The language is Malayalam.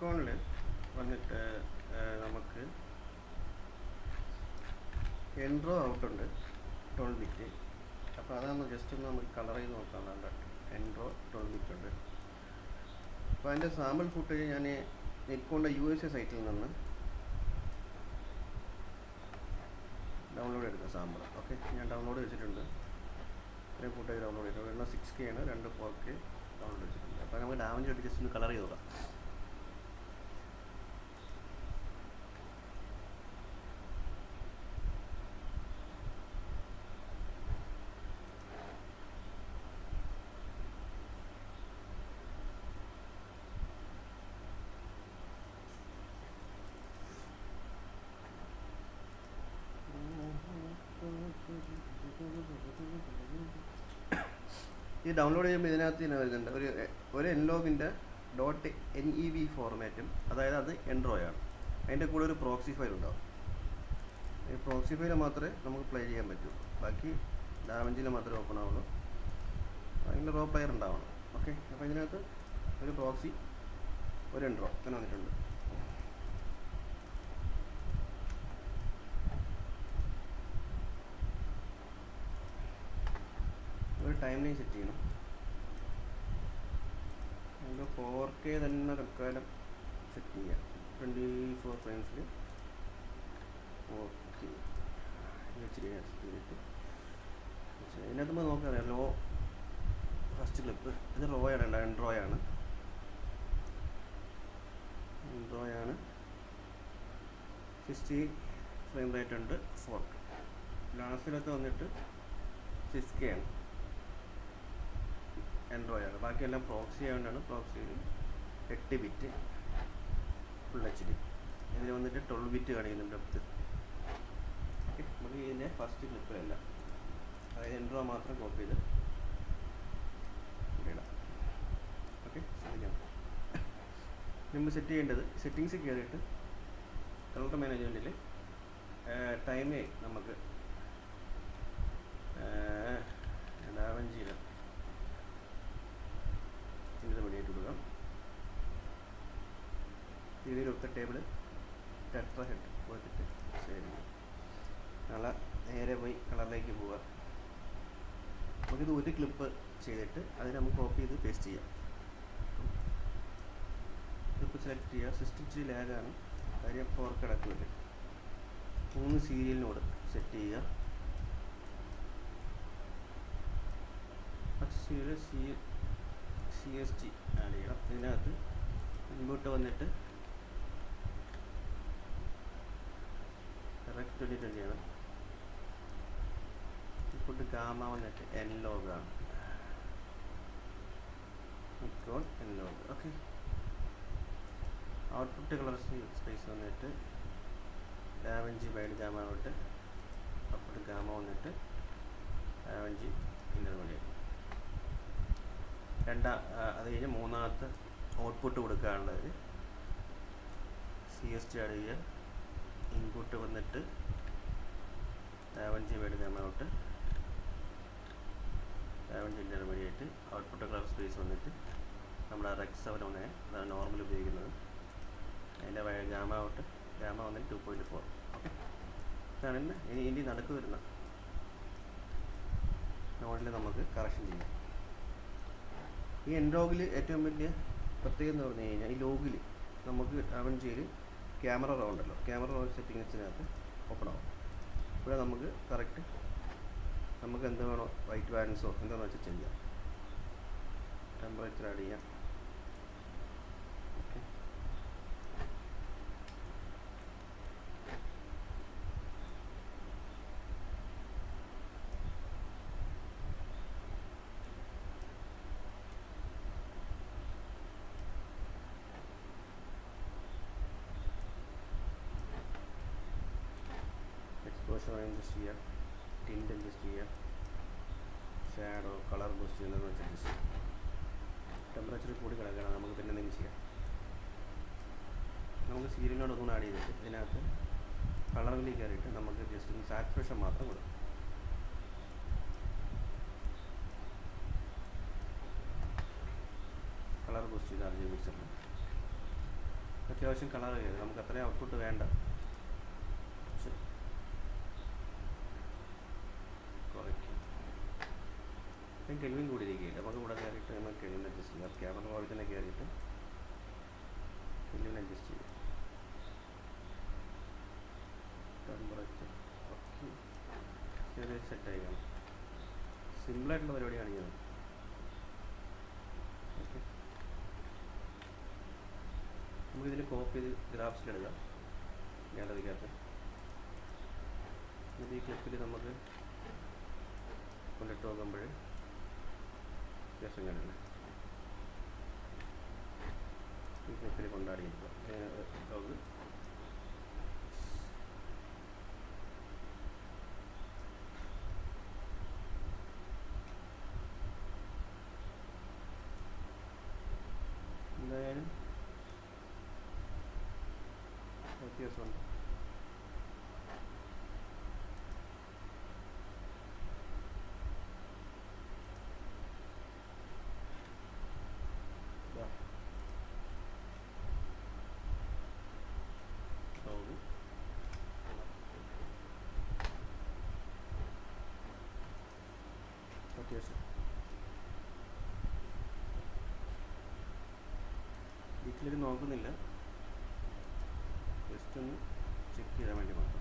നിക്കോണിൽ വന്നിട്ട് നമുക്ക് എൻട്രോ ഔട്ടുണ്ട് 12 ബിറ്റ്. അപ്പോൾ അതാണ് ജസ്റ്റ് ഒന്ന് നമുക്ക് കളർ ചെയ്ത് നോക്കാനുണ്ട്. എൻട്രോ 12 ബിറ്റ് ഉണ്ട്. അപ്പോൾ അതിൻ്റെ സാമ്പിൾ ഫുട്ടേജ് ഞാൻ നിക്കോണിൻ്റെ USA സൈറ്റിൽ നിന്ന് ഡൗൺലോഡ് എടുക്കുക സാമ്പിൾ. ഓക്കെ, ഞാൻ ഡൗൺലോഡ് വെച്ചിട്ടുണ്ട്. ഇത്രയും ഫുട്ടേജ് ഡൗൺലോഡ് ചെയ്തിട്ടുണ്ട്. 6K ആണ്, 2 4K ഡൗൺലോഡ് വെച്ചിട്ടുണ്ട്. അപ്പോൾ നമുക്ക് ഡാമേജ് എടുത്ത് ജസ്റ്റ് ഒന്ന് കളർ ചെയ്ത് നോക്കാം. ഈ ഡൗൺലോഡ് ചെയ്യുമ്പോൾ ഇതിനകത്ത് തന്നെ വരുന്നുണ്ട് ഒരു എൻലോഗിൻ്റെ .NEV ഫോർമാറ്റും, അതായത് അത് എൻഡ്രോയാണ്. അതിൻ്റെ കൂടെ ഒരു പ്രോക്സി ഫയൽ ഉണ്ടാവും. ഈ പ്രോക്സി ഫയൽ മാത്രമേ നമുക്ക് പ്ലേ ചെയ്യാൻ പറ്റൂ. ബാക്കി ഡാവഞ്ചിയിൽ മാത്രമേ ഓപ്പൺ ആവുള്ളൂ. അതിൻ്റെ റോ പ്ലെയർ ഉണ്ടാവണം. ഓക്കെ, അപ്പോൾ ഇതിനകത്ത് ഒരു പ്രോക്സി, ഒരു എൻഡ്രോ അങ്ങനെ വന്നിട്ടുണ്ട്. ഒരു ടൈം ലൈൻ സെറ്റ് ചെയ്യണം. നമുക്ക് 4K തന്നെ തൽക്കാലം സെറ്റ് ചെയ്യാം. 24 ഫ്രെയിംസിൽ ഓക്കെ വെച്ചിട്ട് ഇതിനകത്ത് നമ്മൾ നോക്കുകയാണെങ്കിൽ ലോ ഫസ്റ്റ് ക്ലിപ്പ് ഇത് റോയാണ്, എൻഡ്രോയാണ്. 60 ഫ്രെയിം റേറ്റ് ഉണ്ട്. 4K. ലാസ്റ്റിലൊക്കെ വന്നിട്ട് 6K ആണ്, എൻഡ്രോയാണ്. ബാക്കിയെല്ലാം പ്രോക്സി ആയതുകൊണ്ടാണ് പ്രോക്സിയിൽ 8 ബിറ്റ് ഫുൾ HD. ഇതിൽ വന്നിട്ട് 12 ബിറ്റ് കാണിക്കുന്നുണ്ട് ഡെപ്ത്. ഓക്കെ, നമുക്ക് ഇതിൻ്റെ ഫസ്റ്റ് ക്ലിപ്പ് അല്ല, അതായത് എൻഡ്രോ മാത്രം കോപ്പി ചെയ്ത് ഇടാം. ഓക്കെ, ശ്രദ്ധിക്കണം. നമ്മൾ സെറ്റ് ചെയ്യേണ്ടത് സെറ്റിങ്സിൽ കയറിയിട്ട് കളർ മാനേജ്മെൻറ്റിൽ ടൈമേ നമുക്ക് ഡാവഞ്ചിയിൽ പണിയായിട്ട് കൊടുക്കാം. ഇതിലൊക്കെ ടേബിൾ ടെട്ര ഹെഡ് കൊടുത്തിട്ട് സേവ് ചെയ്യാം. നാളെ നേരെ പോയി കളറിലേക്ക് പോവുക. നമുക്കിത് ഒരു ക്ലിപ്പ് ചെയ്തിട്ട് അതിന് നമുക്ക് കോപ്പി ചെയ്ത് പേസ്റ്റ് ചെയ്യാം. ക്ലിപ്പ് സെലക്ട് ചെയ്യുക. സിസ്റ്റം ഇച്ചിരി ലാഗാണ്, കാര്യം 4K കിടക്കുമല്ലേ. 3 സീരിയലിനോട് സെറ്റ് ചെയ്യുക. ഫസ്റ്റ് സീരിയൽ CST ആഡ് ചെയ്യണം. ഇതിനകത്ത് ഇൻപുട്ട് വന്നിട്ട് കറക്റ്റ് 2020 ആണ്. ഇൻപുട്ട് ഗാമ വന്നിട്ട് എൻലോഗാണ്. Nikon N log. Okay, output colour space വന്നിട്ട് ഡാവഞ്ചി വൈഡ് ഗാമ തൊട്ട് ഔട്ട്പുട്ട് ഗാമ വന്നിട്ട് ഡാവഞ്ചി ഇൻ്റർമീഡിയറ്റ്. അത് കഴിഞ്ഞ് മൂന്നാമത്തെ ഔട്ട്പുട്ട് കൊടുക്കാനുള്ളത് CST ആഡ് ചെയ്യുക. ഇൻപുട്ട് വന്നിട്ട് ഡാവഞ്ചി വൈഡ് ഗാമ തൊട്ട് DaVinci intermediate. Output colour space വന്നിട്ട് നമ്മുടെ RX 7 അതാണ് നോർമൽ ഉപയോഗിക്കുന്നത്. അതിൻ്റെ ഗാമ തൊട്ട് ഗാമ വന്നിട്ട് 2.4. ഓക്കെ, ഇതാണ് ഇനി നടുക്ക് വരുന്ന നോഡിൽ നമുക്ക് കറക്ഷൻ ചെയ്യാം. ഈ എൻഡ്രോഗിൽ ഏറ്റവും വലിയ പ്രത്യേകത എന്ന് പറഞ്ഞു കഴിഞ്ഞാൽ ഈ ലോഗിൽ നമുക്ക് ഡാവഞ്ചിയിൽ ക്യാമറ റോ ഉണ്ടല്ലോ, ക്യാമറ റോ സെറ്റിങ്സിനകത്ത് ഓപ്പൺ ആവും. ഇവിടെ നമുക്ക് കറക്റ്റ് നമുക്ക് എന്ത് വേണോ വൈറ്റ് ബാലൻസോ എന്താണെന്ന് വെച്ചാൽ ചെയ്യാം. ടെമ്പറേച്ചർ ആഡ് ചെയ്യാം. ഓക്കെ, എക്സ്പോഷർ അഡ്ജസ്റ്റ് ചെയ്യുക, ടിൻറ്റ് അഡ്ജസ്റ്റ് ചെയ്യുക, ഷാഡോ കളർ ബൂസ്റ്റ് ചെയ്യുന്നതെന്ന് വെച്ച് അഡ്ജസ്റ്റ് ചെയ്യാം. ടെമ്പറേച്ചർ കൂടി കിടക്കണം, നമുക്ക് പിന്നെ എന്തെങ്കിലും ചെയ്യാം. നമുക്ക് സീരിയലിനോട് ഒന്നും ആഡ് ചെയ്തിട്ട് ഇതിനകത്ത് കളറിലേക്ക് കയറിയിട്ട് നമുക്ക് ജസ്റ്റ് ഒന്ന് സാച്ചുറേഷൻ മാത്രം കൊടുക്കും. കളർ ബൂസ്റ്റ് ചെയ്ത് RGB മിക്സറിൽ അത്യാവശ്യം കളർ ചെയ്ത് നമുക്ക് അത്രയും ഔട്ട്പുട്ട് വേണ്ട. കുറയ്ക്കും. കെൽവിൻ കൂടിയിരിക്കുകയില്ല. നമുക്ക് ഇവിടെ കയറിയിട്ട് നമുക്ക് കെൽവിൻ അഡ്ജസ്റ്റ് ചെയ്യാം. ക്യാമറ മോഡിൽ തന്നെ കയറിയിട്ട് കെൽവിൻ അഡ്ജസ്റ്റ് ചെയ്യാം. ടെമ്പറേച്ചർ ഓക്കെ, ചെറിയ സെറ്റായി കാണും. സിമ്പിളായിട്ടുള്ള പരിപാടിയാണ് ചെയ്യുന്നത്. ഓക്കെ, നമുക്കിതിന് കോപ്പി ചെയ്ത് ഗ്രാഫ്സിലെടുക്കാം ഗാലറിക്കകത്ത്. എന്നിട്ട് ഈ ക്ലിപ്പിൽ നമുക്ക് കൊണ്ടിട്ട് നോക്കുമ്പോൾ വ്യത്യാസം കാണില്ല. ഈ ക്ലിപ്പിൽ കൊണ്ടാടിയിരിക്കുക ലോഗ് എന്തായാലും വ്യത്യാസമുണ്ട്. അത്യാവശ്യം ഡീറ്റെയിൽ നോക്കുന്നില്ല, ജസ്റ്റ് ഒന്ന് ചെക്ക് ചെയ്യാൻ വേണ്ടി മാത്രം.